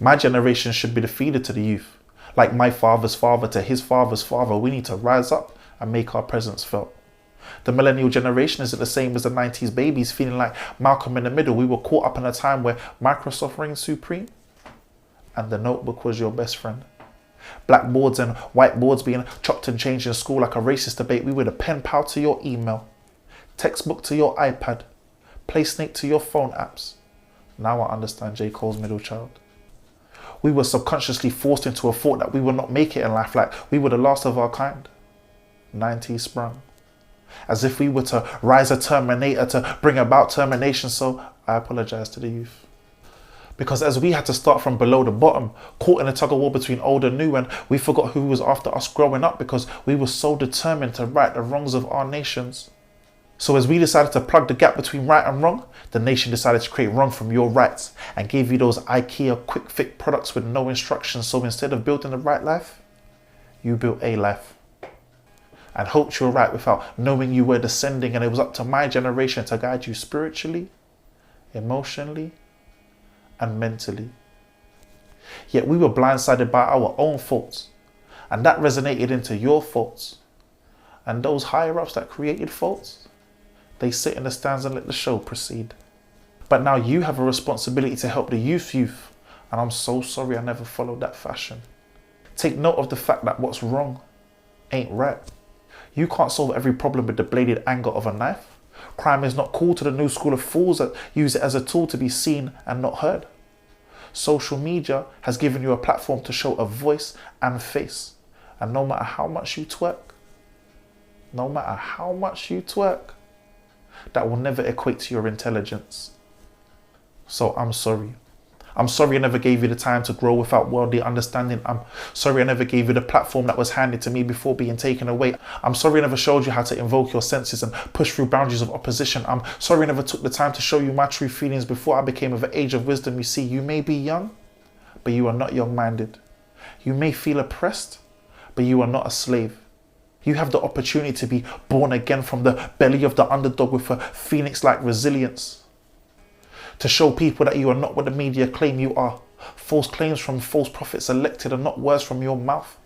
My generation should be the feeder to the youth. Like my father's father to his father's father, we need to rise up and make our presence felt. The millennial generation isn't the same as the 90s babies feeling like Malcolm in the middle. We were caught up in a time where Microsoft reigned supreme and the notebook was your best friend. Blackboards and whiteboards being chopped and changed in school like a racist debate. We were the pen pal to your email, textbook to your iPad, PlaySnake to your phone apps. Now I understand J. Cole's middle child. We were subconsciously forced into a thought that we would not make it in life, like we were the last of our kind. 90s sprung. As if we were to rise a terminator to bring about termination, so I apologize to the youth. Because as we had to start from below the bottom, caught in a tug of war between old and new, and we forgot who was after us growing up because we were so determined to right the wrongs of our nations. So as we decided to plug the gap between right and wrong, the nation decided to create wrong from your rights and gave you those IKEA quick fix products with no instructions. So instead of building the right life, you built a life. And hoped you were right without knowing you were descending, and it was up to my generation to guide you spiritually, emotionally, and mentally. Yet we were blindsided by our own faults, and that resonated into your faults. And those higher ups that created faults, they sit in the stands and let the show proceed. But now you have a responsibility to help the youth, and I'm so sorry I never followed that fashion. Take note of the fact that what's wrong ain't right. You can't solve every problem with the bladed anger of a knife. Crime is not cool to the new school of fools that use it as a tool to be seen and not heard. Social media has given you a platform to show a voice and face. And no matter how much you twerk, that will never equate to your intelligence. So I'm sorry. I'm sorry I never gave you the time to grow without worldly understanding. I'm sorry I never gave you the platform that was handed to me before being taken away. I'm sorry I never showed you how to invoke your senses and push through boundaries of opposition. I'm sorry I never took the time to show you my true feelings before I became of an age of wisdom. You see, you may be young, but you are not young-minded. You may feel oppressed, but you are not a slave. You have the opportunity to be born again from the belly of the underdog with a phoenix-like resilience. To show people that you are not what the media claim you are. False claims from false prophets elected are not words from your mouth.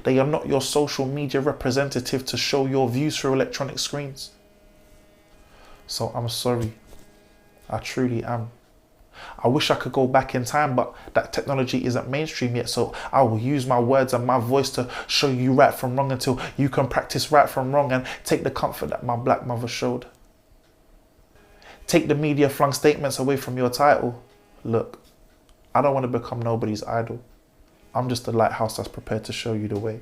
They are not your social media representative to show your views through electronic screens. So I'm sorry. I truly am. I wish I could go back in time, but that technology isn't mainstream yet, so I will use my words and my voice to show you right from wrong until you can practice right from wrong and take the comfort that my black mother showed. Take the media flung statements away from your title. Look, I don't want to become nobody's idol. I'm just a lighthouse that's prepared to show you the way.